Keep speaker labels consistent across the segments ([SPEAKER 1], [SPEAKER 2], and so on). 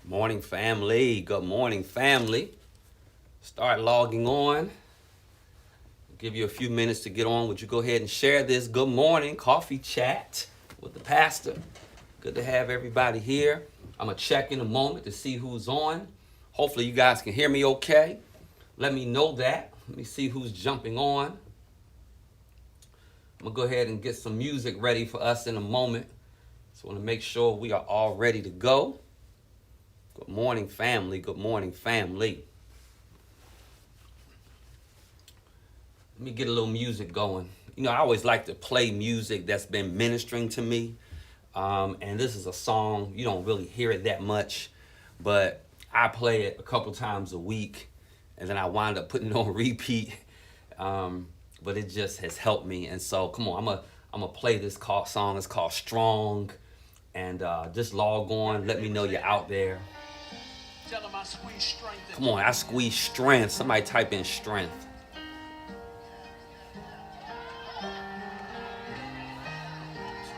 [SPEAKER 1] Morning, family. Good morning, family. Start logging on. I'll give you a few minutes to get on. Would you go ahead and share this good morning coffee chat with the pastor? Good to have everybody here. I'm going to check in a moment to see who's on. Hopefully you guys can hear me okay. Let me know that. Let me see who's jumping on. I'm going to go ahead and get some music ready for us in a moment. So I want to make sure we are all ready to go. Good morning, family. Good morning, family. Let me get a little music going. You know, I always like to play music that's been ministering to me. And this is a song, you don't really hear it that much, but I play it a couple times a week, and then I wind up putting it on repeat. But it just has helped me. And so, come on, I'm gonna play this song. It's called Strong. And just log on. Let me know you're out there.
[SPEAKER 2] Tell them I squeeze strength.
[SPEAKER 1] Come on, I squeeze strength. Somebody type in strength.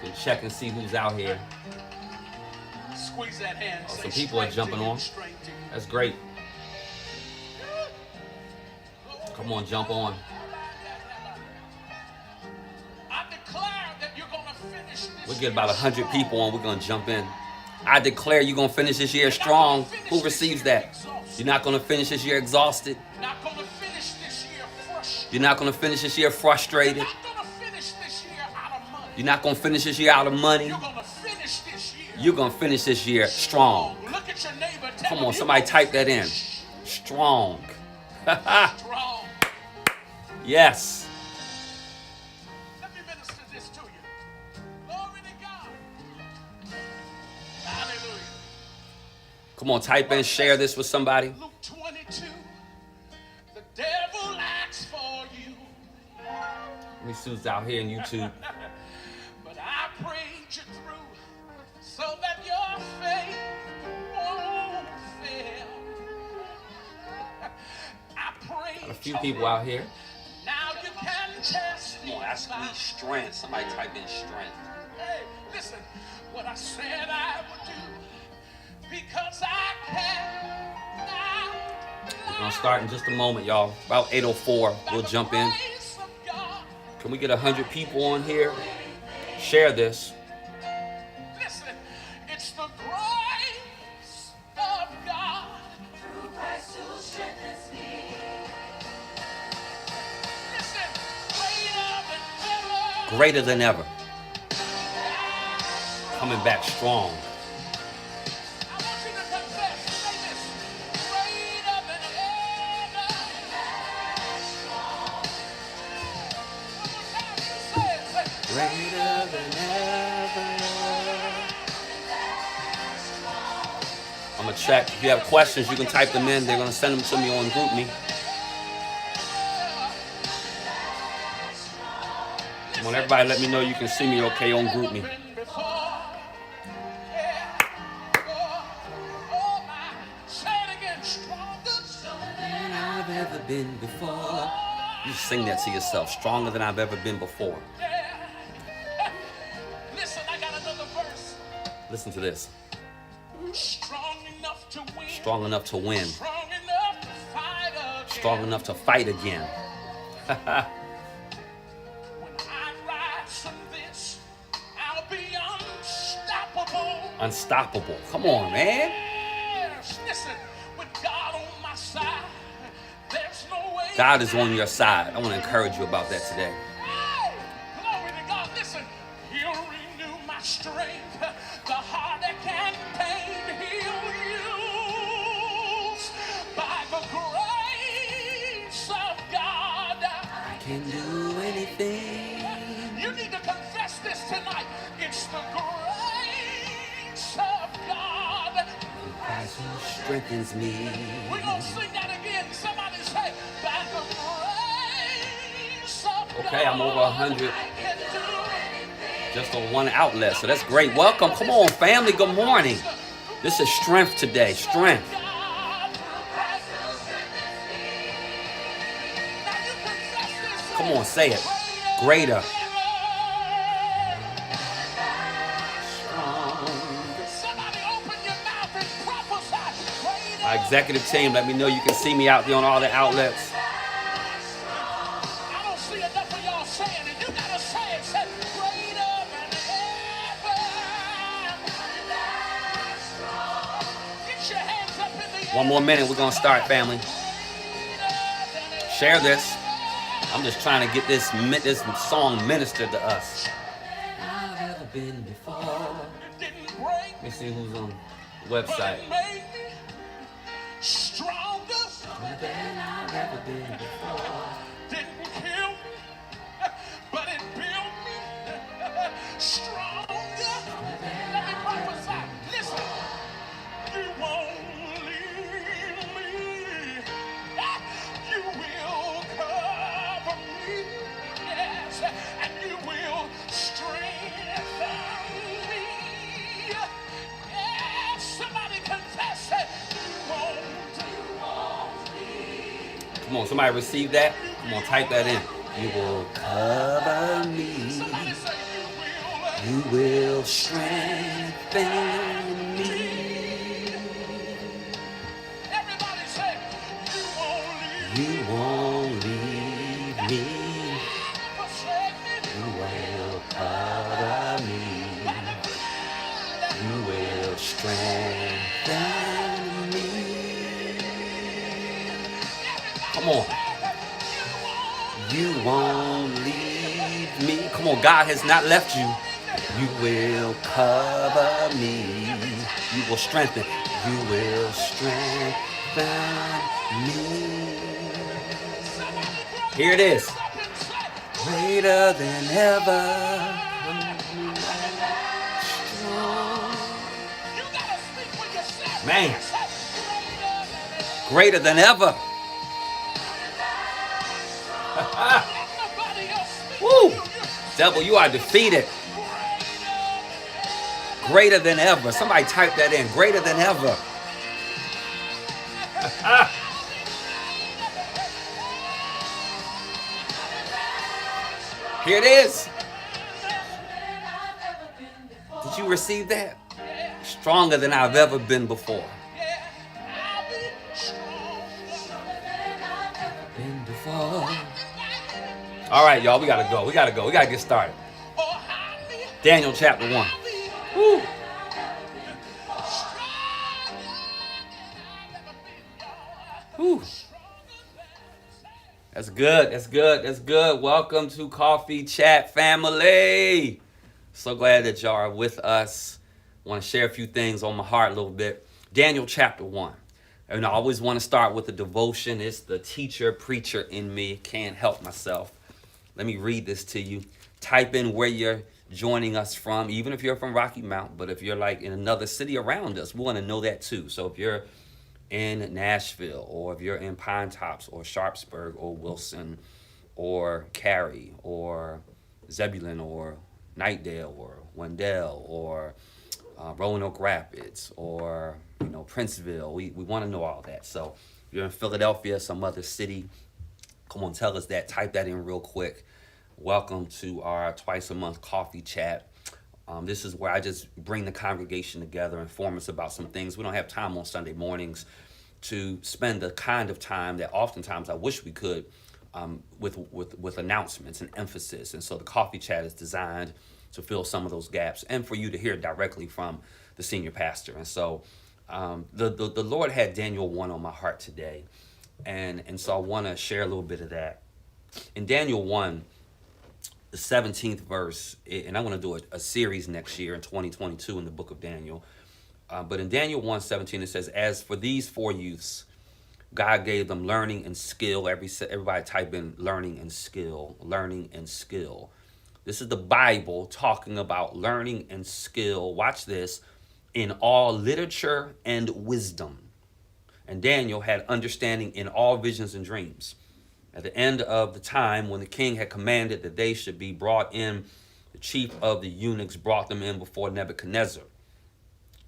[SPEAKER 1] Just check and see who's out here.
[SPEAKER 2] Squeeze that hand.
[SPEAKER 1] Oh, some people are jumping on. That's great. Come on, jump on.
[SPEAKER 2] I declare that you're gonna finish this.
[SPEAKER 1] We'll get about 100 people on. We're gonna jump in. I declare you're going to finish this year strong. Who receives that? You're not going to finish this year exhausted.
[SPEAKER 2] You're not going to finish this year frustrated.
[SPEAKER 1] You're not going to finish this year frustrated.
[SPEAKER 2] You're not going to finish this year out of money.
[SPEAKER 1] You're not going to finish this year out of money.
[SPEAKER 2] You're going to finish this year.
[SPEAKER 1] You're going to finish this year strong.
[SPEAKER 2] Look at your neighbor.
[SPEAKER 1] Come on, somebody type that in. Strong.
[SPEAKER 2] Strong.
[SPEAKER 1] Yes.
[SPEAKER 2] Let me minister this to you. Glory to God. Hallelujah.
[SPEAKER 1] Come on, type in, share this with somebody.
[SPEAKER 2] Luke 22. The devil acts for you.
[SPEAKER 1] Let me see who's out here in YouTube.
[SPEAKER 2] But I prayed you through so that your faith won't fail. I prayed.
[SPEAKER 1] Got a few people out here.
[SPEAKER 2] Now you can test me.
[SPEAKER 1] Come on, I squeeze strength. Somebody type in strength.
[SPEAKER 2] Hey, listen, what I said I would do. Because I can now.
[SPEAKER 1] We're going to start in just a moment, y'all. About 8:04, we'll jump in. Can we get 100 people on here? Share this.
[SPEAKER 2] Listen, it's the grace of God. Through Christ who strengthens me. Listen,
[SPEAKER 1] Greater than ever. Coming back strong.
[SPEAKER 2] I want you to confess. Say this. Greater than ever. One more time. Say it. Say it.
[SPEAKER 1] Greater than ever. I'm going to check. If you have questions, you can type them in. They're going to send them to me on GroupMe. Come on, everybody, let me know you can see me okay on GroupMe. Than I've ever been before. You sing that to yourself. Stronger than I've ever been before.
[SPEAKER 2] Listen, I got another verse.
[SPEAKER 1] Listen to this.
[SPEAKER 2] Strong enough to win.
[SPEAKER 1] Strong enough to win.
[SPEAKER 2] Strong enough to fight again.
[SPEAKER 1] Strong enough to fight again.
[SPEAKER 2] When I rise from this, I'll be unstoppable.
[SPEAKER 1] Unstoppable. Come on, man.
[SPEAKER 2] Yes. Listen, with God on my side, there's no way.
[SPEAKER 1] God is on your side. I want to encourage you about that today.
[SPEAKER 2] Hey, glory to God. Listen, He'll renew my strength. The heart that can pain He'll use by the grace of God.
[SPEAKER 1] I can do anything.
[SPEAKER 2] You need to confess this tonight. It's the grace of God.
[SPEAKER 1] Christ who strengthens me.
[SPEAKER 2] We're going to sing that again. Somebody say, by the grace of God.
[SPEAKER 1] Okay, I'm over 100
[SPEAKER 2] I can do anything.
[SPEAKER 1] just on one outlet, so that's great. Welcome. Come on, family. Good morning. This is strength today. Strength.
[SPEAKER 2] God, Christ who strengthens me. Now you confess this.
[SPEAKER 1] Come on, say it. Greater.
[SPEAKER 2] Somebody open your mouth and prophesy.
[SPEAKER 1] Our executive team, let me know you can see me out there on all the outlets.
[SPEAKER 2] I don't see enough of y'all saying it. You gotta say it. Say greater than ever. Get your hands up in the air.
[SPEAKER 1] One more minute, we're gonna start, family. Share this. I'm just trying to get this song ministered to us. I've ever been before.
[SPEAKER 2] It didn't break
[SPEAKER 1] Let me see who's on the
[SPEAKER 2] but
[SPEAKER 1] website.
[SPEAKER 2] it made me stronger.
[SPEAKER 1] Than I've ever been before.
[SPEAKER 2] Didn't kill me, but it built me stronger. Let me prophesy. Listen, you won't leave me. You will cover me. Yes, and you will strengthen me. Yes, somebody confess it. You won't.
[SPEAKER 1] Come on, somebody receive that? Come on, type that in. You will cover me.
[SPEAKER 2] Somebody say you will.
[SPEAKER 1] You will strengthen me.
[SPEAKER 2] Everybody say you won't leave.
[SPEAKER 1] You won't leave me.
[SPEAKER 2] Forsake me.
[SPEAKER 1] You will cover me. You will strengthen me. Come on. You won't leave me. Come on, God has not left you. You will cover me. You will strengthen. You will strengthen me. Here it is. Greater than ever. Man. Greater than ever. Woo! Devil, you are defeated. Greater than ever. Somebody type that in. Greater than ever. Here it is. Did you receive that? Stronger than I've ever been before. Been before. All right, y'all, we gotta go. We gotta get started. Daniel chapter 1. Woo. Woo. That's good. Welcome to Coffee Chat family. So glad that y'all are with us. Want to share a few things on my heart a little bit. Daniel chapter 1. And I always want to start with a devotion. It's the teacher, preacher in me. Can't help myself. Let me read this to you. Type in where you're joining us from, even if you're from Rocky Mount. But if you're like in another city around us, we want to know that too. So if you're in Nashville, or if you're in Pine Tops, or Sharpsburg, or Wilson, or Cary, or Zebulon, or Nightdale, or Wendell, or Roanoke Rapids, or Princeville, we want to know all that. So if you're in Philadelphia, some other city, come on, tell us that. Type that in real quick. Welcome to our twice a month coffee chat. This is where I just bring the congregation together, inform us about some things. We don't have time on Sunday mornings to spend the kind of time that oftentimes I wish we could with announcements and emphasis. And so the coffee chat is designed to fill some of those gaps and for you to hear directly from the senior pastor. And so the Lord had Daniel 1 on my heart today. And so I want to share a little bit of that. In Daniel 1, the 17th verse, and I'm going to do a series next year in 2022 in the book of Daniel. But in Daniel 1:17, it says, as for these 4 youths, God gave them learning and skill. Everybody type in learning and skill, learning and skill. This is the Bible talking about learning and skill. Watch this. In all literature and wisdom. And Daniel had understanding in all visions and dreams. At the end of the time, when the king had commanded that they should be brought in, the chief of the eunuchs brought them in before Nebuchadnezzar.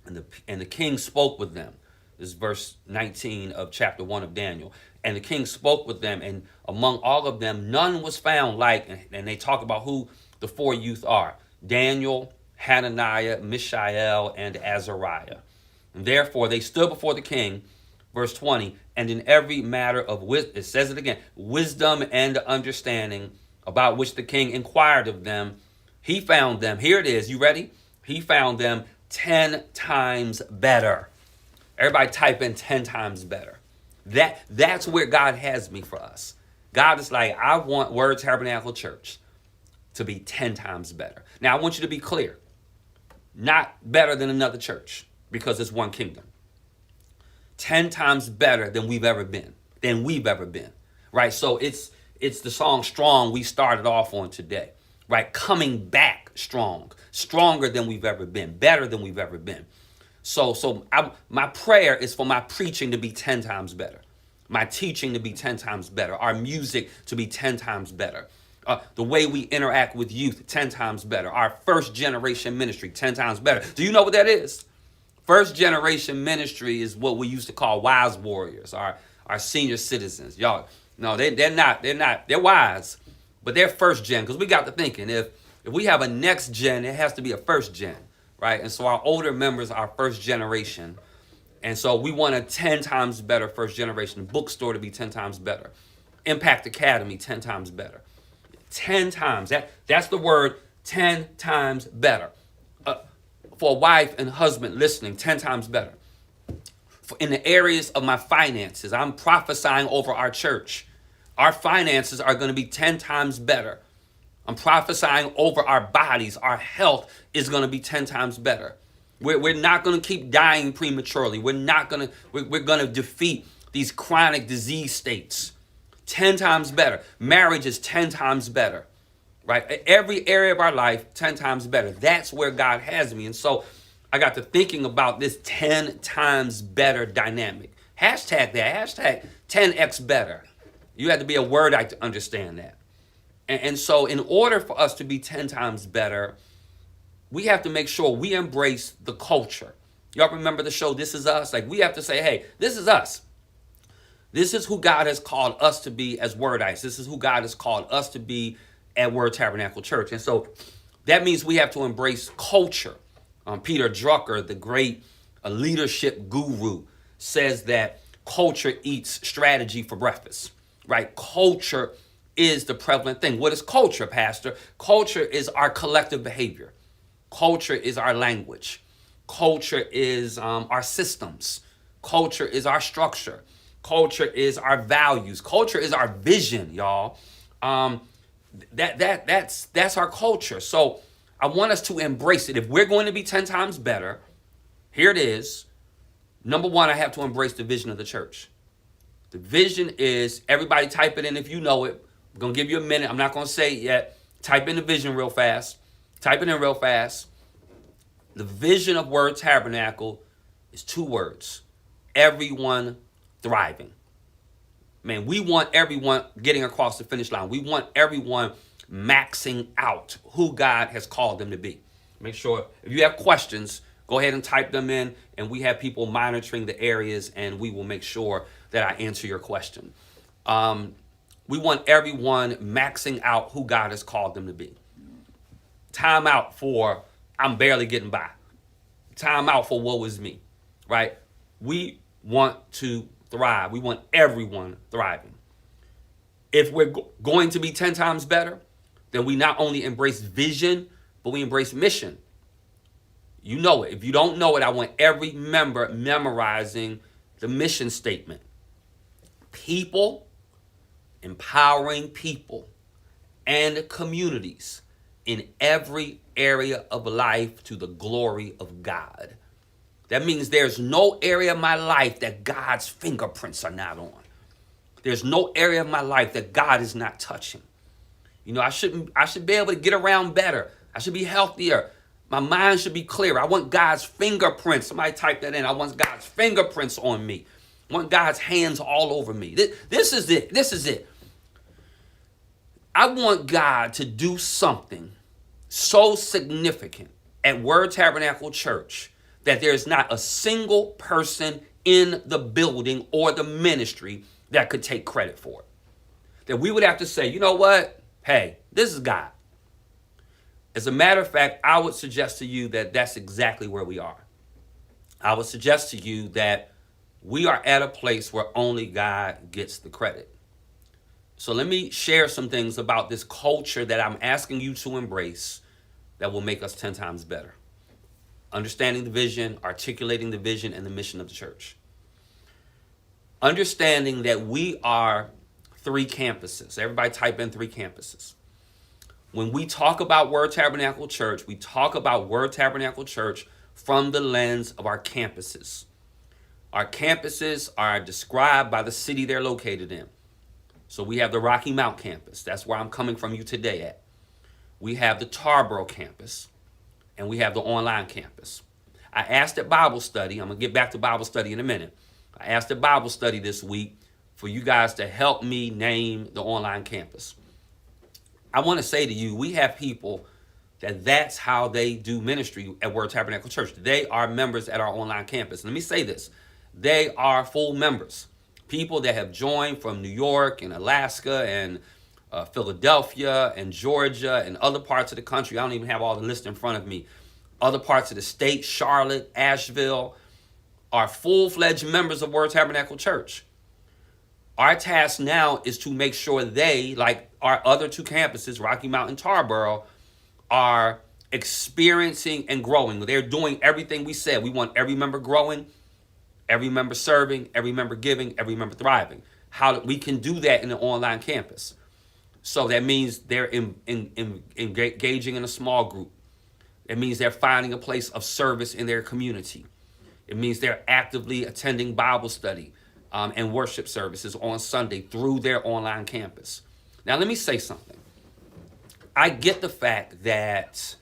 [SPEAKER 1] And the king spoke with them. This is verse 19 of chapter 1 of Daniel. And the king spoke with them, and among all of them, none was found like, and they talk about who the 4 youth are: Daniel, Hananiah, Mishael, and Azariah. And therefore they stood before the king, Verse 20, and in every matter of wisdom, it says it again, wisdom and understanding about which the king inquired of them, he found them. Here it is. You ready? He found them 10 times better. Everybody type in 10 times better. That's where God has me for us. God is like, I want Word Tabernacle Church to be 10 times better. Now, I want you to be clear. Not better than another church, because it's one kingdom. 10 times better than we've ever been. Right? So it's the song Strong we started off on today. Right? Coming back strong. Stronger than we've ever been. Better than we've ever been. So my prayer is for my preaching to be 10 times better. My teaching to be 10 times better. Our music to be 10 times better. The way we interact with youth, 10 times better. Our first generation ministry, 10 times better. Do you know what that is? First generation ministry is what we used to call wise warriors, our senior citizens. Y'all, no, they're wise, but they're first gen, because we got to thinking, if we have a next gen, it has to be a first gen, right? And so our older members are first generation. And so we want a 10 times better first generation bookstore to be 10 times better. Impact Academy, 10 times better. 10 times. That's the word, 10 times better. For a wife and husband listening, 10 times better. In the areas of my finances, I'm prophesying over our church. Our finances are going to be 10 times better. I'm prophesying over our bodies. Our health is going to be 10 times better. We're not going to keep dying prematurely. We're going to defeat these chronic disease states. 10 times better. Marriage is 10 times better. Right? Every area of our life, 10 times better. That's where God has me. And so I got to thinking about this 10 times better dynamic. Hashtag that. Hashtag 10x better. You have to be a wordite to understand that. And so in order for us to be 10 times better, we have to make sure we embrace the culture. Y'all remember the show, This Is Us? Like, we have to say, hey, this is us. This is who God has called us to be as wordites. This is who God has called us to be at Word Tabernacle Church. And so that means we have to embrace culture. Peter Drucker, the great leadership guru, says that culture eats strategy for breakfast, right? Culture is the prevalent thing. What is culture, Pastor? Culture is our collective behavior. Culture is our language. Culture is our systems. Culture is our structure. Culture is our values. Culture is our vision, y'all. That's our culture. So I want us to embrace it. If we're going to be 10 times better, here it is. Number one, I have to embrace the vision of the church. The vision is, everybody type it in if you know it. I'm going to give you a minute. I'm not going to say it yet. Type in the vision real fast. Type it in real fast. The vision of Word Tabernacle is 2 words. Everyone thriving. Man, we want everyone getting across the finish line. We want everyone maxing out who God has called them to be. Make sure if you have questions, go ahead and type them in, and we have people monitoring the areas, and we will make sure that I answer your question. We want everyone maxing out who God has called them to be. Time out for I'm barely getting by. Time out for woe is me, right? We want to thrive. We want everyone thriving. If we're going to be 10 times better, then we not only embrace vision, but we embrace mission. You know it. If you don't know it, I want every member memorizing the mission statement. People, empowering people and communities in every area of life to the glory of God. That means there's no area of my life that God's fingerprints are not on. There's no area of my life that God is not touching. You know, I should be able to get around better. I should be healthier. My mind should be clearer. I want God's fingerprints. Somebody type that in. I want God's fingerprints on me. I want God's hands all over me. This is it. This is it. I want God to do something so significant at Word Tabernacle Church that there's not a single person in the building or the ministry that could take credit for it. That we would have to say, you know what? Hey, this is God. As a matter of fact, I would suggest to you that that's exactly where we are. I would suggest to you that We are at a place where only God gets the credit. So let me share some things about this culture that I'm asking you to embrace that will make us 10 times better. Understanding the vision, articulating the vision and the mission of the church. Understanding that we are 3 campuses. Everybody type in 3 campuses. When we talk about Word Tabernacle Church, we talk about Word Tabernacle Church from the lens of our campuses. Our campuses are described by the city they're located in. So we have the Rocky Mount campus. That's where I'm coming from you today at. We have the Tarboro campus, and we have the online campus. I asked at Bible study, I'm going to get back to Bible study in a minute. I asked at Bible study this week for you guys to help me name the online campus. I want to say to you, we have people that's how they do ministry at Word Tabernacle Church. They are members at our online campus. Let me say this. They are full members. People that have joined from New York and Alaska and Philadelphia and Georgia and other parts of the country. I don't even have all the list in front of me. Other parts of the state, Charlotte, Asheville, are full-fledged members of Word Tabernacle Church. Our task now is to make sure they, like our other 2 campuses, Rocky Mount and Tarboro, are experiencing and growing. They're doing everything we said. We want every member growing, every member serving, every member giving, every member thriving. How we can do that in the online campus. So that means they're engaging in a small group. It means they're finding a place of service in their community. It means they're actively attending Bible study and worship services on Sunday through their online campus. Now, let me say something. I get the fact that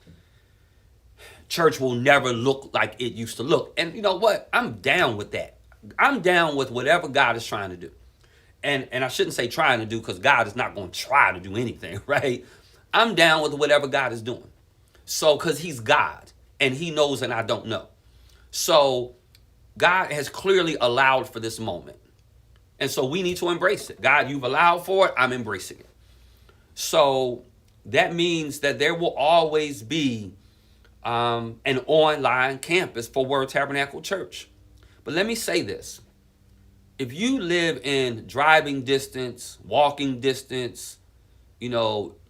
[SPEAKER 1] church will never look like it used to look. And you know what? I'm down with that. I'm down with whatever God is trying to do. And I shouldn't say trying to do, because God is not going to try to do anything, right? I'm down with whatever God is doing. So, because he's God and he knows and I don't know. So God has clearly allowed for this moment. And so we need to embrace it. God, you've allowed for it. I'm embracing it. So that means that there will always be an online campus for Word Tabernacle Church. But let me say this. If you live in driving distance, walking distance,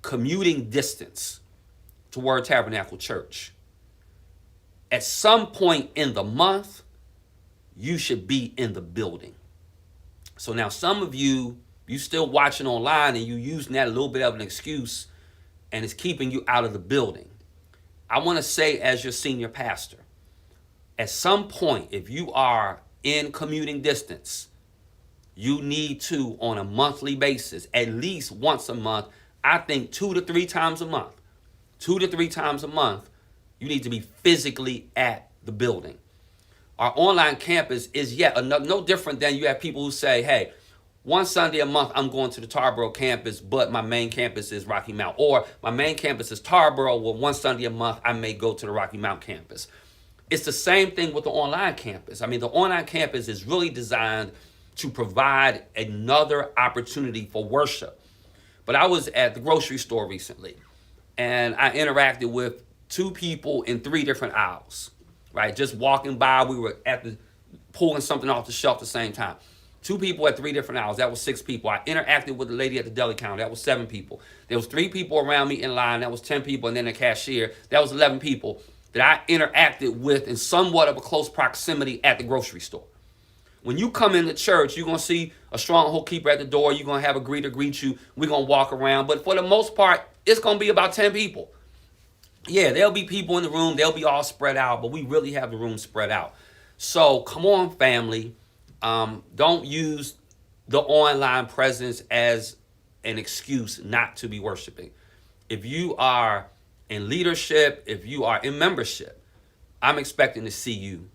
[SPEAKER 1] commuting distance to Word Tabernacle Church, at some point in the month, you should be in the building. So now some of you still watching online and you using that a little bit of an excuse, and it's keeping you out of the building. I want to say, as your senior pastor, at some point, if you are in commuting distance, you need to, on a monthly basis, at least once a month, I think 2 to 3 times a month, 2 to 3 times a month, you need to be physically at the building. Our online campus is yet another, no different than you have people who say, hey, one Sunday a month, I'm going to the Tarboro campus, but my main campus is Rocky Mount. Or my main campus is Tarboro, well, one Sunday a month, I may go to the Rocky Mount campus. It's the same thing with the online campus. I mean, the online campus is really designed to provide another opportunity for worship. But I was at the grocery store recently, and I interacted with 2 people in 3 different aisles, right? Just walking by, we were pulling something off the shelf at the same time. 2 people at 3 different aisles, that was 6 people. I interacted with the lady at the deli counter, that was 7 people. There was 3 people around me in line, that was 10 people, and then the cashier, that was 11 people that I interacted with in somewhat of a close proximity at the grocery store. When you come into church, you're going to see a stronghold keeper at the door. You're going to have a greeter greet you. We're going to walk around. But for the most part, it's going to be about 10 people. Yeah, there'll be people in the room. They'll be all spread out, but we really have the room spread out. So come on, family. Don't use the online presence as an excuse not to be worshiping. If you are in leadership, if you are in membership, I'm expecting to see you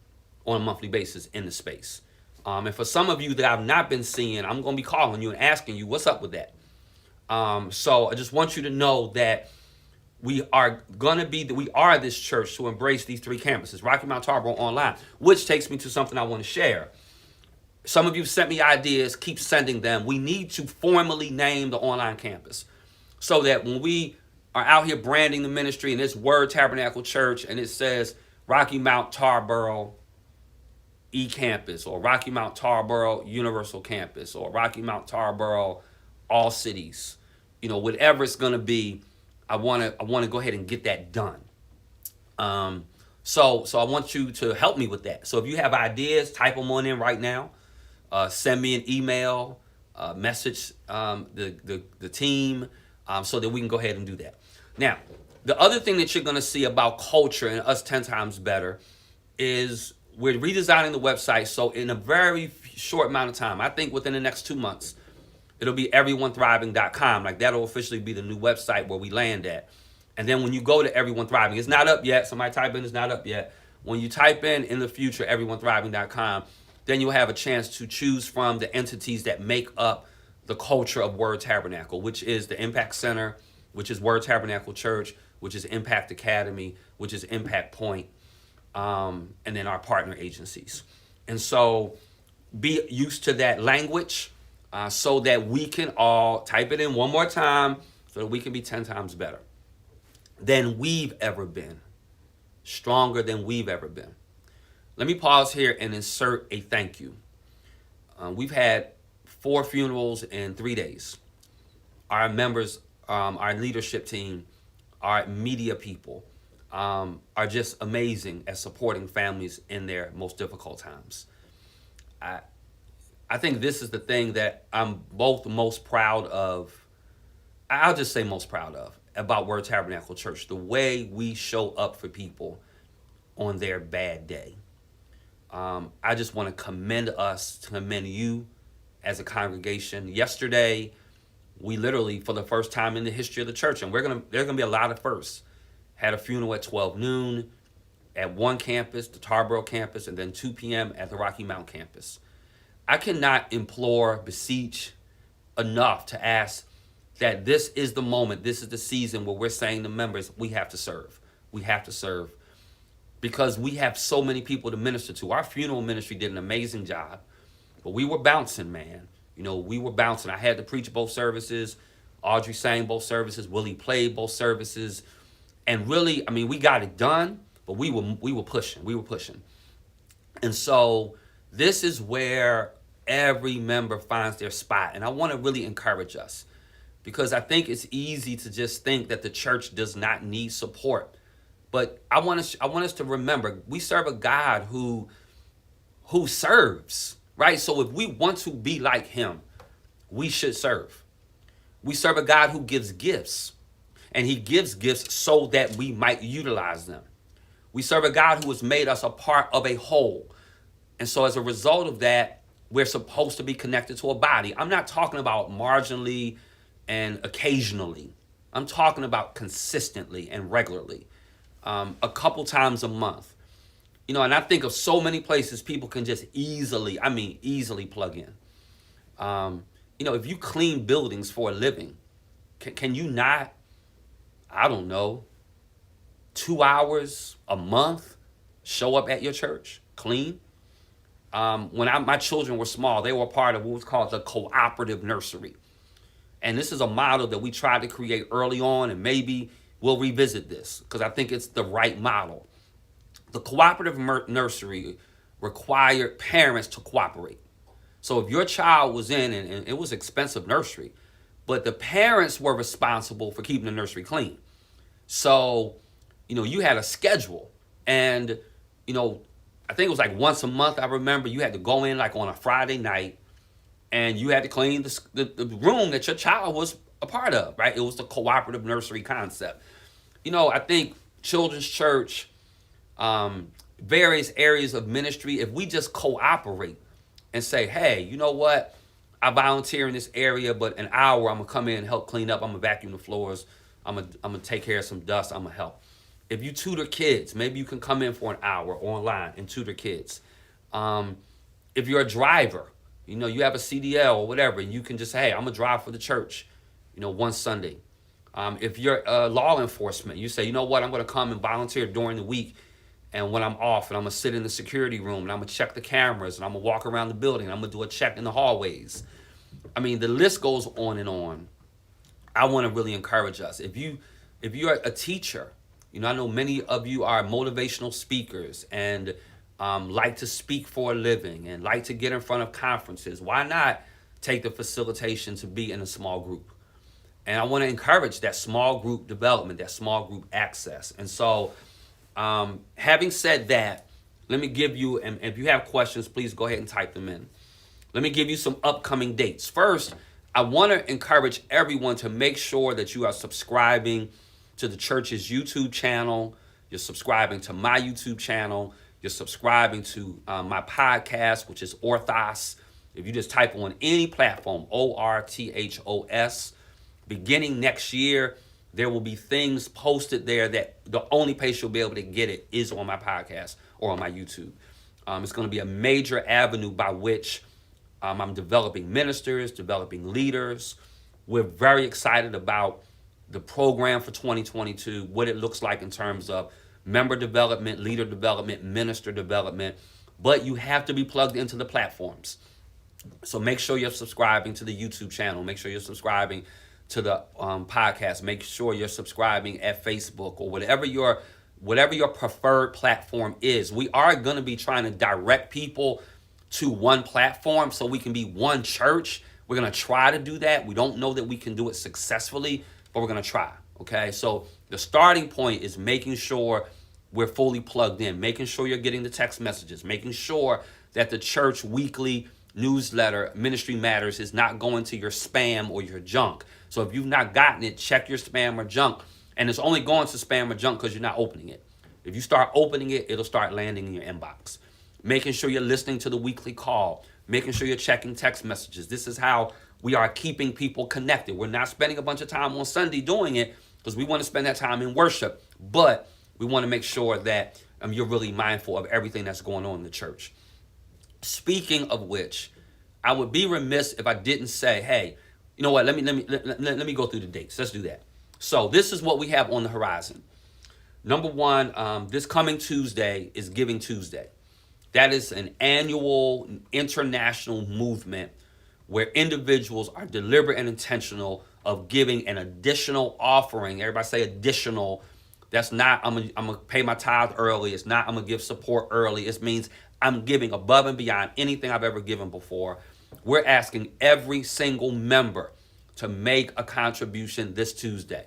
[SPEAKER 1] on a monthly basis in the space. And for some of you that I've not been seeing, I'm going to be calling you and asking you, what's up with that? So I just want you to know that we are this church to embrace these 3 campuses, Rocky Mount, Tarboro, online, which takes me to something I want to share. Some of you sent me ideas, keep sending them. We need to formally name the online campus so that when we are out here branding the ministry and it's Word Tabernacle Church and it says Rocky Mount, Tarboro, eCampus or Rocky Mount Tarboro Universal Campus or Rocky Mount Tarboro All Cities, whatever it's gonna be, I wanna go ahead and get that done. So I want you to help me with that. So if you have ideas, type them on in right now. Send me an email, message the team, so that we can go ahead and do that. Now, the other thing that you're gonna see about culture and us 10 times better is we're redesigning the website. So in a very short amount of time, I think within the next 2 months, it'll be everyonethriving.com. Like that'll officially be the new website where we land at. And then when you go to Everyone Thriving, it's not up yet. Somebody type in, it's not up yet. When you type in the future, everyonethriving.com, then you'll have a chance to choose from the entities that make up the culture of Word Tabernacle, which is the Impact Center, which is Word Tabernacle Church, which is Impact Academy, which is Impact Point, and then our partner agencies. And so be used to that language so that we can all type it in one more time so that we can be 10 times better than we've ever been, stronger than we've ever been. Let me pause here and insert a thank you. We've had 4 funerals in 3 days. Our members, our leadership team, our media people are just amazing at supporting families in their most difficult times. I think this is the thing that I'm both most proud of. I'll just say most proud of about Word Tabernacle Church, the way we show up for people on their bad day. I just want to commend you as a congregation. Yesterday, we literally, for the first time in the history of the church, and there's gonna be a lot of firsts, had a funeral at 12 noon at one campus, the Tarboro campus, and then 2 p.m. at the Rocky Mount campus. I cannot implore, beseech enough to ask that this is the moment, this is the season where we're saying to members, we have to serve. We have to serve because we have so many people to minister to. Our funeral ministry did an amazing job, but we were bouncing, man. We were bouncing. I had to preach both services. Audrey sang both services. Willie played both services. And really, we got it done, but we were pushing. We were pushing. And so this is where every member finds their spot. And I want to really encourage us, because I think it's easy to just think that the church does not need support. But I want us to remember, we serve a God who serves, right? So if we want to be like him, we should serve. We serve a God who gives gifts, and he gives gifts so that we might utilize them. We serve a God who has made us a part of a whole. And so as a result of that, we're supposed to be connected to a body. I'm not talking about marginally and occasionally. I'm talking about consistently and regularly, a couple times a month. And I think of so many places people can just easily plug in. If you clean buildings for a living, can you not, 2 hours a month show up at your church, clean? When my children were small, they were part of what was called the cooperative nursery. And this is a model that we tried to create early on, and maybe we'll revisit this because I think it's the right model. The cooperative nursery required parents to cooperate. So if your child was in, and it was expensive nursery, but the parents were responsible for keeping the nursery clean. So, you had a schedule, and, I think it was like once a month. I remember you had to go in like on a Friday night, and you had to clean the room that your child was a part of, right? It was the cooperative nursery concept. I think children's church, various areas of ministry, if we just cooperate and say, hey, you know what? I volunteer in this area, but an hour I'm going to come in and help clean up. I'm going to vacuum the floors. I'm going to take care of some dust. I'm going to help. If you tutor kids, maybe you can come in for an hour online and tutor kids. If you're a driver, you have a CDL or whatever, and you can just say, hey, I'm going to drive for the church, one Sunday. If you're law enforcement, you say, you know what, I'm going to come and volunteer during the week, and when I'm off, and I'm going to sit in the security room, and I'm going to check the cameras, and I'm going to walk around the building, and I'm going to do a check in the hallways. The list goes on and on. I want to really encourage us. If you're a teacher, I know many of you are motivational speakers, and like to speak for a living and like to get in front of conferences, why not take the facilitation to be in a small group? And I want to encourage that small group development, that small group access. And so, having said that, let me give you, and if you have questions, please go ahead and type them in. Let me give you some upcoming dates. First, I want to encourage everyone to make sure that you are subscribing to the church's YouTube channel. You're subscribing to my YouTube channel. You're subscribing to my podcast, which is Orthos. If you just type on any platform, ORTHOS, beginning next year, there will be things posted there that the only place you'll be able to get it is on my podcast or on my YouTube. It's going to be a major avenue by which I'm developing ministers, developing leaders. We're very excited about the program for 2022, what it looks like in terms of member development, leader development, minister development. But you have to be plugged into the platforms. So make sure you're subscribing to the YouTube channel. Make sure you're subscribing to the podcast. Make sure you're subscribing at Facebook or whatever your preferred platform is. We are going to be trying to direct people to one platform so we can be one church. We're going to try to do that. We don't know that we can do it successfully, but we're going to try. Okay, so the starting point is making sure we're fully plugged in, making sure you're getting the text messages, making sure that the church weekly newsletter, Ministry Matters, is not going to your spam or your junk. So if you've not gotten it, check your spam or junk. And it's only going to spam or junk because you're not opening it. If you start opening it, it'll start landing in your inbox. Making sure you're listening to the weekly call, making sure you're checking text messages. This is how we are keeping people connected. We're not spending a bunch of time on Sunday doing it because we want to spend that time in worship. But we want to make sure that you're really mindful of everything that's going on in the church. Speaking of which, I would be remiss if I didn't say, hey, you know what? Let me go through the dates. Let's do that. So this is what we have on the horizon. Number one, this coming Tuesday is Giving Tuesday. That is an annual international movement where individuals are deliberate and intentional of giving an additional offering. Everybody say additional. That's not, I'm gonna pay my tithe early. It's not, I'm gonna give support early. It means I'm giving above and beyond anything I've ever given before. We're asking every single member to make a contribution this Tuesday,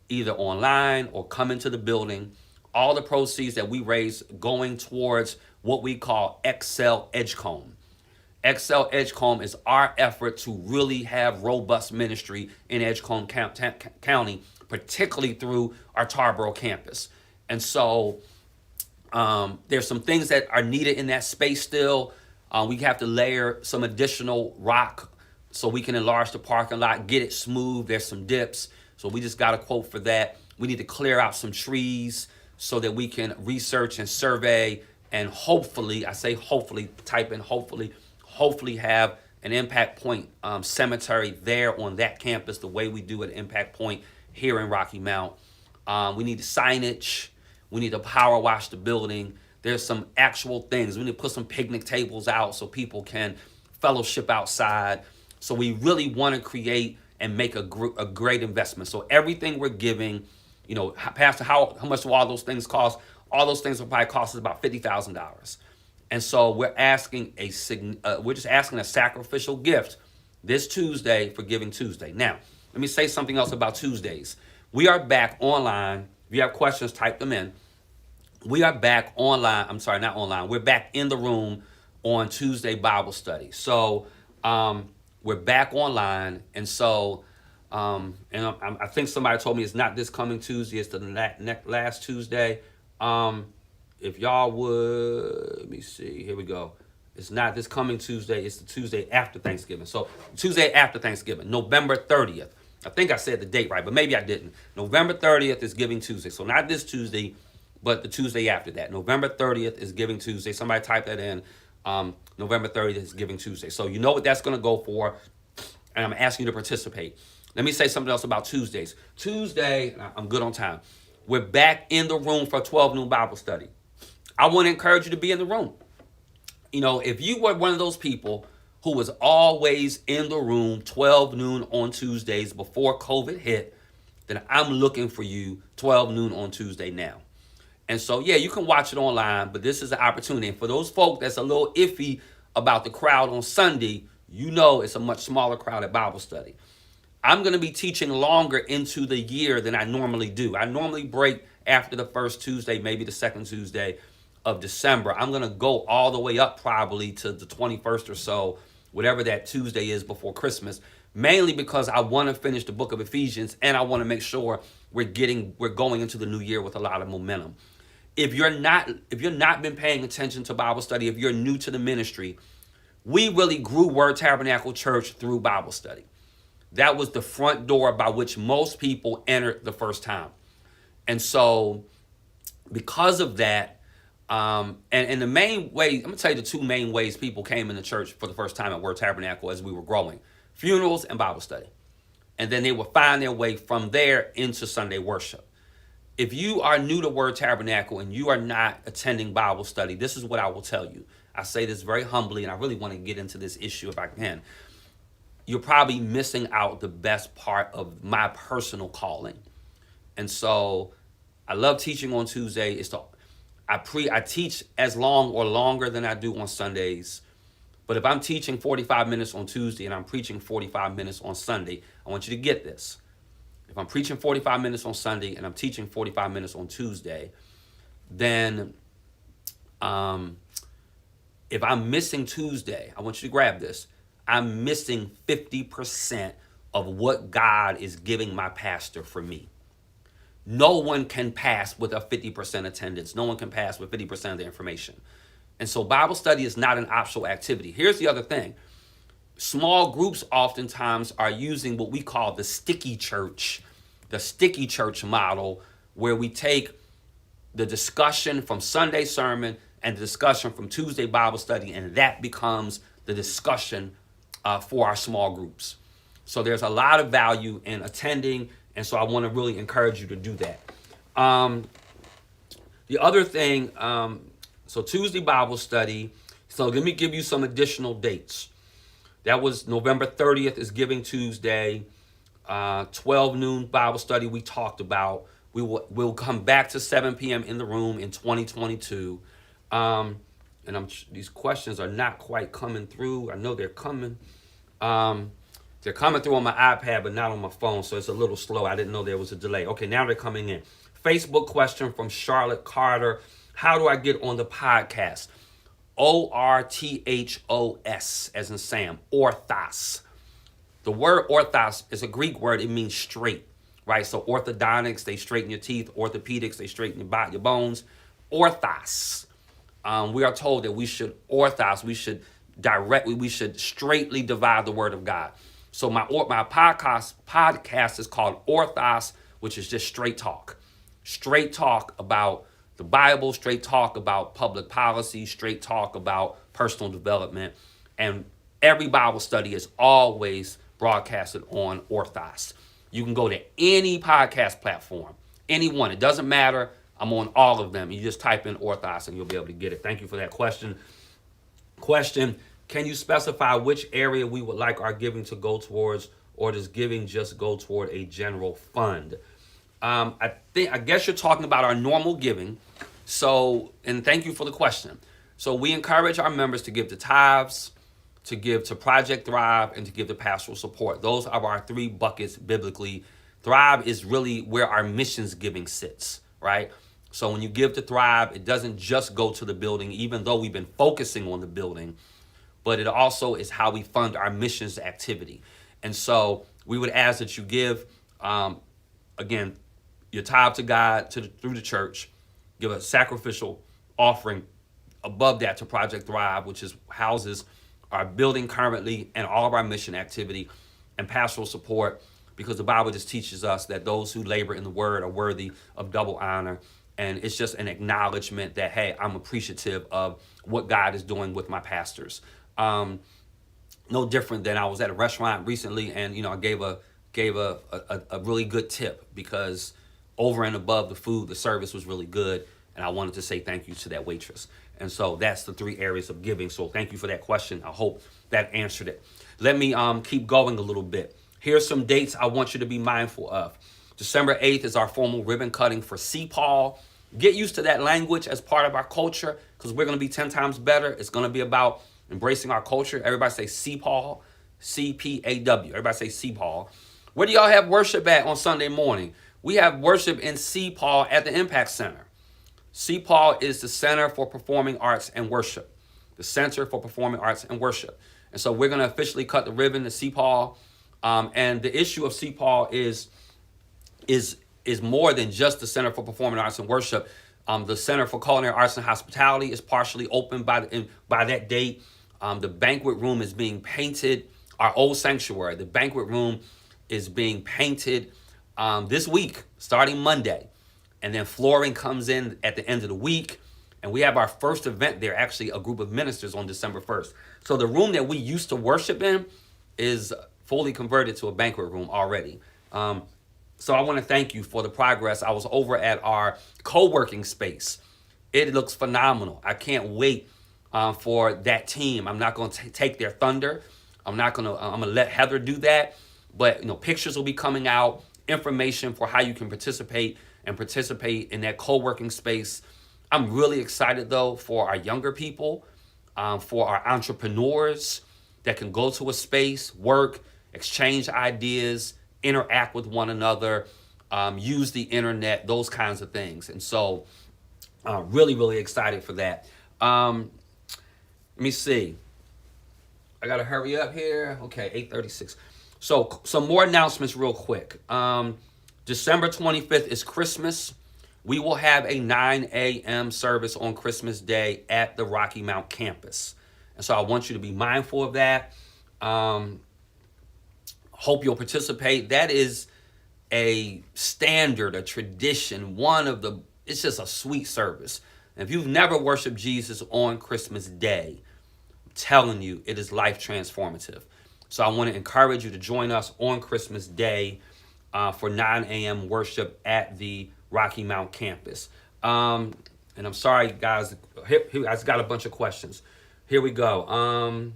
[SPEAKER 1] either online or come into the building. All the proceeds that we raise going towards what we call Excel Edgecombe. Excel Edgecombe is our effort to really have robust ministry in Edgecombe County, particularly through our Tarboro campus. And so there's some things that are needed in that space still. We have to layer some additional rock so we can enlarge the parking lot, get it smooth. There's some dips. So we just got a quote for that. We need to clear out some trees so that we can research and survey and hopefully, I say hopefully, type in hopefully have an Impact Point cemetery there on that campus the way we do at Impact Point here in Rocky Mount. We need signage. We need to power wash the building. There's some actual things. We need to put some picnic tables out so people can fellowship outside. So we really want to create and make a great investment. So everything we're giving, you know, Pastor, how much do all those things cost? All those things will probably cost us about $50,000. And so we're just asking a sacrificial gift this Tuesday for Giving Tuesday. Now, let me say something else about Tuesdays. We are back online. If you have questions, type them in. We are back online. I'm sorry, not online. We're back in the room on Tuesday Bible study. So we're back online. And so, I think somebody told me it's not this coming Tuesday. It's the last Tuesday. If y'all would, let me see. Here we go. It's not this coming Tuesday. It's the Tuesday after Thanksgiving. So Tuesday after Thanksgiving, November 30th. I think I said the date right, but maybe I didn't. November 30th is Giving Tuesday. So not this Tuesday, but the Tuesday after that. November 30th is Giving Tuesday. Somebody type that in. November 30th is Giving Tuesday. So you know what that's going to go for, and I'm asking you to participate. Let me say something else about Tuesdays. Tuesday, I'm good on time. We're back in the room for 12 noon Bible study. I want to encourage you to be in the room. You know, if you were one of those people who was always in the room 12 noon on Tuesdays before COVID hit, then I'm looking for you 12 noon on Tuesday now. And so, yeah, you can watch it online, but this is an opportunity. And for those folk that's a little iffy about the crowd on Sunday, you know it's a much smaller crowd at Bible study. I'm going to be teaching longer into the year than I normally do. I normally break after the first Tuesday, maybe the second Tuesday of December. I'm going to go all the way up probably to the 21st or so, whatever that Tuesday is before Christmas, mainly because I want to finish the book of Ephesians and I want to make sure we're going into the new year with a lot of momentum. If you're not been paying attention to Bible study, if you're new to the ministry, we really grew Word Tabernacle Church through Bible study. That was the front door by which most people entered the first time. And so because of that, and the main way, I'm going to tell you the two main ways people came in the church for the first time at Word Tabernacle as we were growing: funerals and Bible study. And then they would find their way from there into Sunday worship. If you are new to Word Tabernacle and you are not attending Bible study, this is what I will tell you. I say this very humbly, and I really want to get into this issue if I can. You're probably missing out the best part of my personal calling. And so I love teaching on Tuesday. I teach as long or longer than I do on Sundays. But if I'm teaching 45 minutes on Tuesday and I'm preaching 45 minutes on Sunday, I want you to get this. If I'm preaching 45 minutes on Sunday and I'm teaching 45 minutes on Tuesday, then if I'm missing Tuesday, I want you to grab this. I'm missing 50% of what God is giving my pastor for me. No one can pass with a 50% attendance. No one can pass with 50% of the information. And so Bible study is not an optional activity. Here's the other thing. Small groups oftentimes are using what we call the sticky church model, where we take the discussion from Sunday sermon and the discussion from Tuesday Bible study, and that becomes the discussion for our small groups. So there's a lot of value in attending, and so I want to really encourage you to do that. The other thing, so Tuesday Bible study, so let me give you some additional dates. That was November 30th is Giving Tuesday, 12 noon Bible study we talked about. We'll come back to 7 p.m. in the room in 2022. And these questions are not quite coming through. I know they're coming. They're coming through on my iPad, but not on my phone, so it's a little slow. I didn't know there was a delay. Okay, now they're coming in. Facebook question from Charlotte Carter. How do I get on the podcast? ORTHOS, as in Sam, orthos. The word orthos is a Greek word. It means straight, right? So orthodontics, they straighten your teeth. Orthopedics, they straighten your bones. Orthos. We are told that we should orthos. We should straightly divide the word of God. So my podcast is called Orthos, which is just straight talk. Straight talk about the Bible, straight talk about public policy, straight talk about personal development. And every Bible study is always broadcasted on Orthos. You can go to any podcast platform, any one. It doesn't matter. I'm on all of them. You just type in Orthos and you'll be able to get it. Thank you for that question. Can you specify which area we would like our giving to go towards, or does giving just go toward a general fund? I guess you're talking about our normal giving. So, and thank you for the question. So we encourage our members to give to tithes, to give to Project Thrive, and to give to pastoral support. Those are our three buckets biblically. Thrive is really where our missions giving sits, right? So when you give to Thrive, it doesn't just go to the building, even though we've been focusing on the building, but it also is how we fund our missions activity. And so we would ask that you give, again, your tithe to God through the church, give a sacrificial offering above that to Project Thrive, which houses our building currently and all of our mission activity, and pastoral support, because the Bible just teaches us that those who labor in the word are worthy of double honor. And it's just an acknowledgement that, hey, I'm appreciative of what God is doing with my pastors. No different than I was at a restaurant recently, and I gave a really good tip, because over and above the food, the service was really good, and I wanted to say thank you to that waitress. And so that's the three areas of giving. So thank you for that question. I hope that answered it. Let me keep going a little bit. Here's some dates I want you to be mindful of. December 8th is our formal ribbon cutting for CPAL. Get used to that language as part of our culture, because we're going to be 10 times better. It's going to be about embracing our culture. Everybody say CPAW, C-P-A-W. Everybody say CPAW. Where do y'all have worship at on Sunday morning? We have worship in CPAW at the Impact Center. CPAW is the Center for Performing Arts and Worship. The Center for Performing Arts and Worship. And so we're going to officially cut the ribbon to CPAW. And the issue of CPAW is more than just the Center for Performing Arts and Worship. The Center for Culinary Arts and Hospitality is partially open by that date. The banquet room is being painted. Our old sanctuary, the banquet room is being painted this week, starting Monday. And then flooring comes in at the end of the week. And we have our first event there, actually a group of ministers on December 1st. So the room that we used to worship in is fully converted to a banquet room already. So I want to thank you for the progress. I was over at our co-working space. It looks phenomenal. I can't wait for that team. I'm not going to take their thunder. I'm going to let Heather do that. But, pictures will be coming out, information for how you can participate in that co-working space. I'm really excited, though, for our younger people, for our entrepreneurs that can go to a space, work, exchange ideas, interact with one another, use the internet, those kinds of things. And so really, really excited for that. Let me see. I got to hurry up here. Okay, 8:36. So some more announcements real quick. December 25th is Christmas. We will have a 9 a.m. service on Christmas Day at the Rocky Mount campus. And so I want you to be mindful of that. Hope you'll participate. That is a standard, a tradition, it's just a sweet service. And if you've never worshiped Jesus on Christmas Day, I'm telling you, it is life transformative. So I want to encourage you to join us on Christmas Day for 9 a.m. worship at the Rocky Mount campus. And I'm sorry, guys, I just got a bunch of questions. Here we go.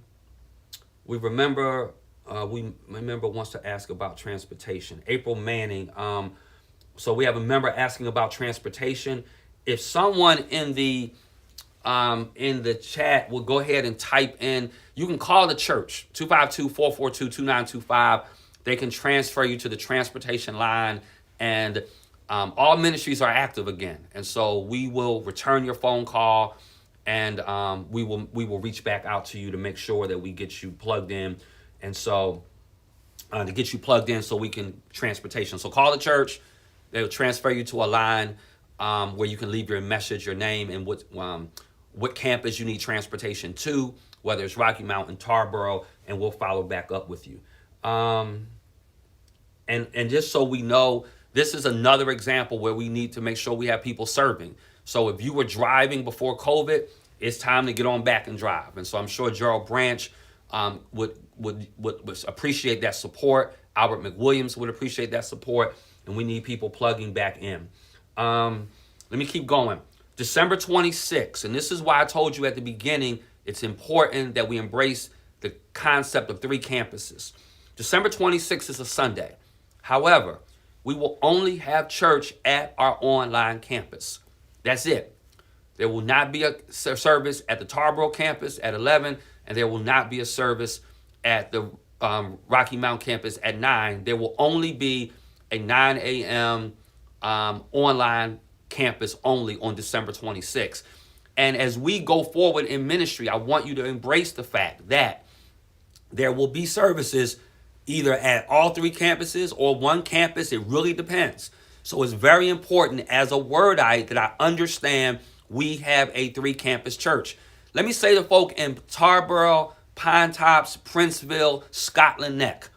[SPEAKER 1] We member wants to ask about transportation. April Manning. So we have a member asking about transportation. If someone in the chat will go ahead and type in, you can call the church, 252-442-2925. They can transfer you to the transportation line, and all ministries are active again. And so we will return your phone call, and we will reach back out to you to make sure that we get you plugged in. And so to get you plugged in so we can transportation. So call the church. They'll transfer you to a line where you can leave your message, your name, and what campus you need transportation to, whether it's Rocky Mount and Tarboro, and we'll follow back up with you. And just so we know, this is another example where we need to make sure we have people serving. So if you were driving before COVID, it's time to get on back and drive. And so I'm sure Gerald Branch would appreciate that support. Albert McWilliams would appreciate that support. And we need people plugging back in. Let me keep going. December 26th, and this is why I told you at the beginning, it's important that we embrace the concept of 3 campuses. December 26th is a Sunday. However, we will only have church at our online campus. That's it. There will not be a service at the Tarboro campus at 11, and there will not be a service at the Rocky Mount campus at 9. There will only be a 9 a.m. Online campus only on December 26th. And as we go forward in ministry, I want you to embrace the fact that there will be services either at all 3 campuses or one campus. It really depends. So it's very important as a wordite that I understand we have a 3-campus church. Let me say to folk in Tarboro, Pine Tops, Princeville, Scotland Neck,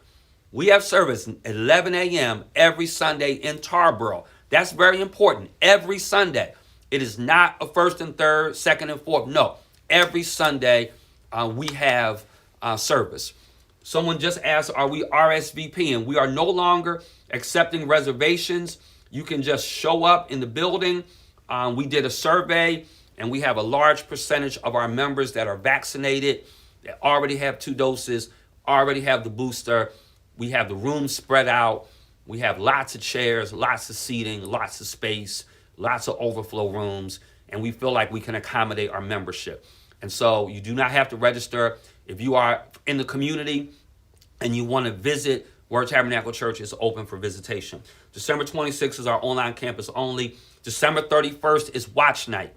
[SPEAKER 1] we have service at 11 a.m. every Sunday in Tarboro. That's very important. Every Sunday. It is not a first and third, second and fourth. No, every Sunday we have service. Someone just asked, are we RSVPing? We are no longer accepting reservations. You can just show up in the building. We did a survey, and we have a large percentage of our members that are vaccinated, that already have 2 doses, already have the booster. We have the room spread out. We have lots of chairs, lots of seating, lots of space. lots of overflow rooms, and we feel like we can accommodate our membership. And so you do not have to register. If you are in the community and you want to visit, Word Tabernacle Church is open for visitation. December 26th is our online campus only. December 31st is Watch Night.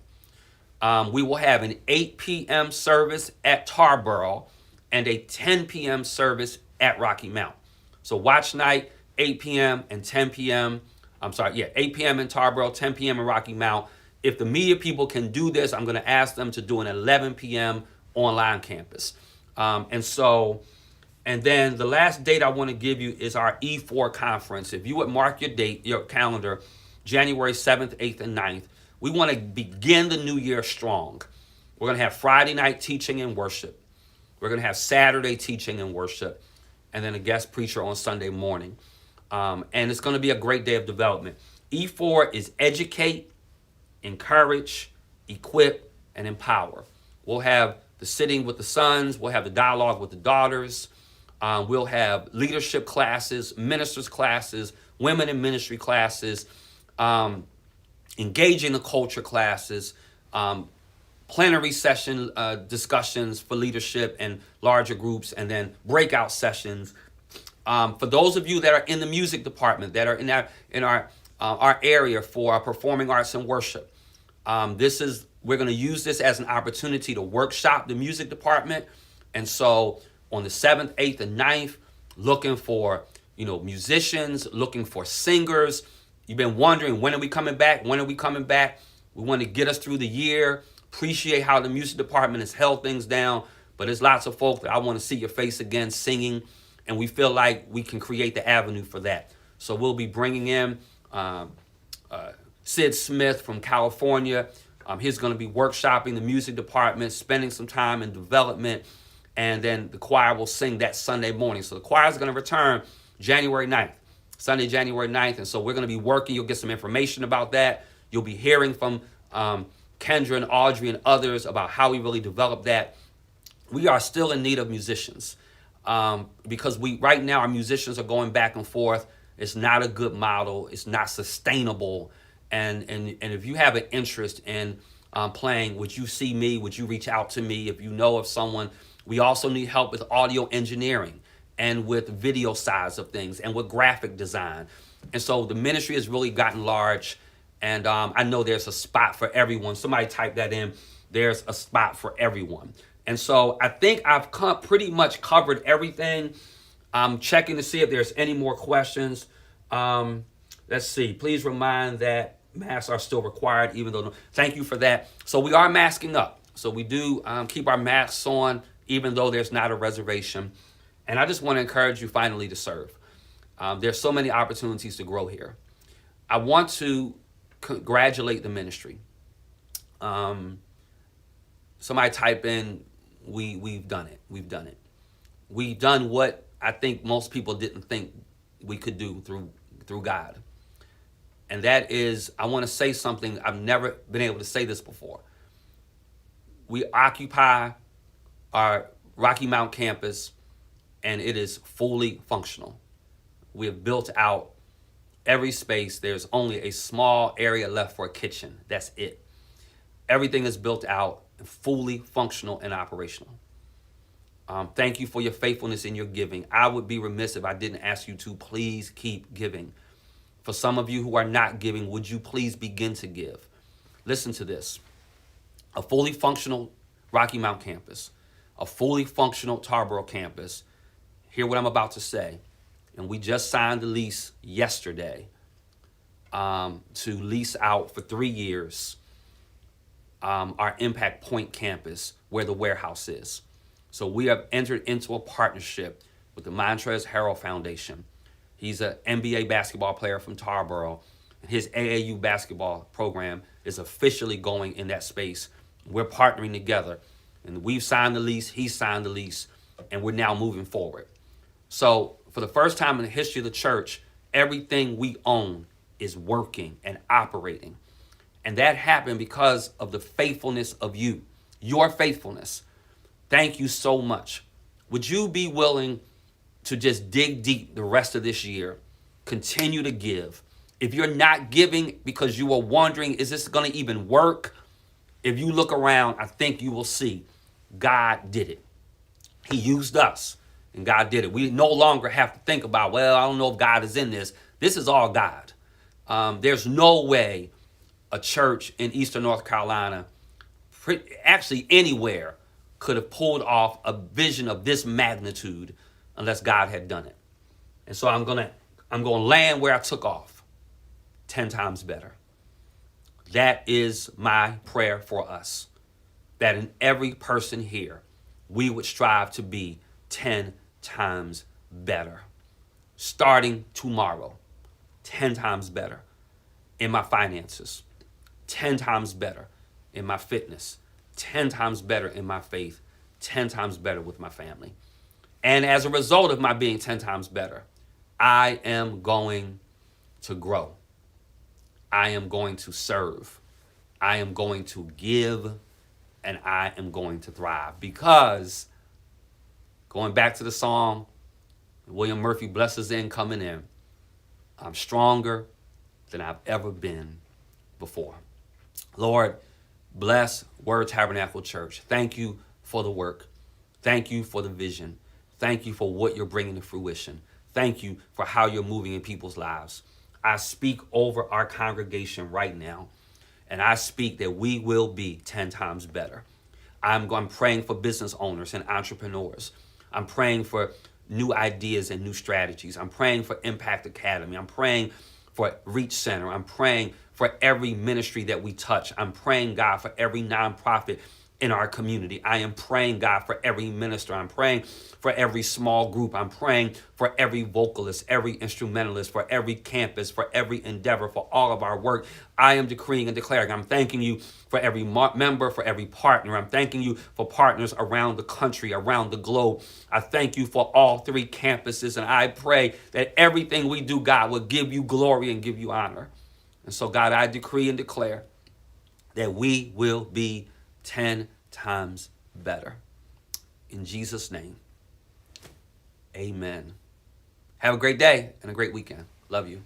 [SPEAKER 1] We will have an 8 p.m. service at Tarboro and a 10 p.m. service at Rocky Mount. So Watch Night, 8 p.m. and 10 p.m. 8 p.m. in Tarboro, 10 p.m. in Rocky Mount. If the media people can do this, I'm going to ask them to do an 11 p.m. online campus. And then the last date I want to give you is our E4 conference. If you would mark your calendar, January 7th, 8th, and 9th, we want to begin the new year strong. We're going to have Friday night teaching and worship. We're going to have Saturday teaching and worship, and then a guest preacher on Sunday morning. And it's going to be a great day of development. E4 is educate, encourage, equip, and empower. We'll have the sitting with the sons. We'll have the dialogue with the daughters. We'll have leadership classes, ministers classes, women in ministry classes, engaging the culture classes, plenary session discussions for leadership and larger groups, and then breakout sessions. For those of you that are in the music department, that are in our area for our performing arts and worship, we're going to use this as an opportunity to workshop the music department. And so on the 7th, 8th, and 9th, looking for musicians, looking for singers. You've been wondering, when are we coming back? When are we coming back? We want to get us through the year. Appreciate how the music department has held things down, but there's lots of folks that I want to see your face again singing, and we feel like we can create the avenue for that. So we'll be bringing in Sid Smith from California. He's going to be workshopping the music department, spending some time in development, and then the choir will sing that Sunday morning. So the choir is going to return January 9th, Sunday, January 9th. And so we're going to be working. You'll get some information about that. You'll be hearing from Kendra and Audrey and others about how we really develop that. We are still in need of musicians because right now our musicians are going back and forth. It's not a good model. It's not sustainable. And if you have an interest in playing, would you see me? Would you reach out to me if you know of someone? We also need help with audio engineering and with video sides of things and with graphic design. And so the ministry has really gotten large. And I know there's a spot for everyone. Somebody type that in. There's a spot for everyone. And so I think I've pretty much covered everything. I'm checking to see if there's any more questions. Let's see. Please remind that masks are still required, even though. Thank you for that. So we are masking up. So we do keep our masks on, even though there's not a reservation. And I just want to encourage you finally to serve. There's so many opportunities to grow here. I want to congratulate the ministry. Somebody type in, we've done it. We've done it. We've done what I think most people didn't think we could do through God. And that is, I want to say something. I've never been able to say this before. We occupy our Rocky Mount campus, and it is fully functional. We have built out every space. There's only a small area left for a kitchen. That's it. Everything is built out, fully functional and operational. Thank you for your faithfulness in your giving. I would be remiss if I didn't ask you to please keep giving. For some of you who are not giving, would you please begin to give? Listen to this. A fully functional Rocky Mount campus, a fully functional Tarboro campus. Hear what I'm about to say. And we just signed the lease yesterday to lease out for 3 years our Impact Point campus where the warehouse is. So we have entered into a partnership with the Montrezl Harrell Foundation. He's an NBA basketball player from Tarboro. His AAU basketball program is officially going in that space. We're partnering together. And we've signed the lease, he signed the lease, and we're now moving forward. So for the first time in the history of the church, everything we own is working and operating. And that happened because of the faithfulness of you, your faithfulness. Thank you so much. Would you be willing to just dig deep the rest of this year, continue to give, If you're not giving because you are wondering, is this going to even work? If you look around, I think you will see God did it. He used us and God did it. We no longer have to think about, well, I don't know if God is in this. This is all God. There's no way a church in Eastern North Carolina, actually anywhere, could have pulled off a vision of this magnitude unless God had done it. And so I'm gonna land where I took off, 10 times better. That is my prayer for us, that in every person here, we would strive to be 10 times better. Starting tomorrow, 10 times better in my finances, 10 times better in my fitness, 10 times better in my faith, 10 times better with my family. And as a result of my being 10 times better, I am going to grow. I am going to serve. I am going to give, and I am going to thrive. Because, going back to the song, William Murphy, blesses in coming in, I'm stronger than I've ever been before. Lord, bless Word Tabernacle Church. Thank you for the work. Thank you for the vision. Thank you for what you're bringing to fruition. Thank you for how you're moving in people's lives. I speak over our congregation right now, and I speak that we will be 10 times better. I'm praying for business owners and entrepreneurs. I'm praying for new ideas and new strategies. I'm praying for Impact Academy. I'm praying for Reach Center. I'm praying for every ministry that we touch. I'm praying, God, for every nonprofit in our community. I am praying, God, for every minister. I'm praying for every small group. I'm praying for every vocalist, every instrumentalist, for every campus, for every endeavor, for all of our work. I am decreeing and declaring. I'm thanking you for every member, for every partner. I'm thanking you for partners around the country, around the globe. I thank you for all 3 campuses, and I pray that everything we do, God, will give you glory and give you honor. And so, God, I decree and declare that we will be 10 times better. In Jesus' name, amen. Have a great day and a great weekend. Love you.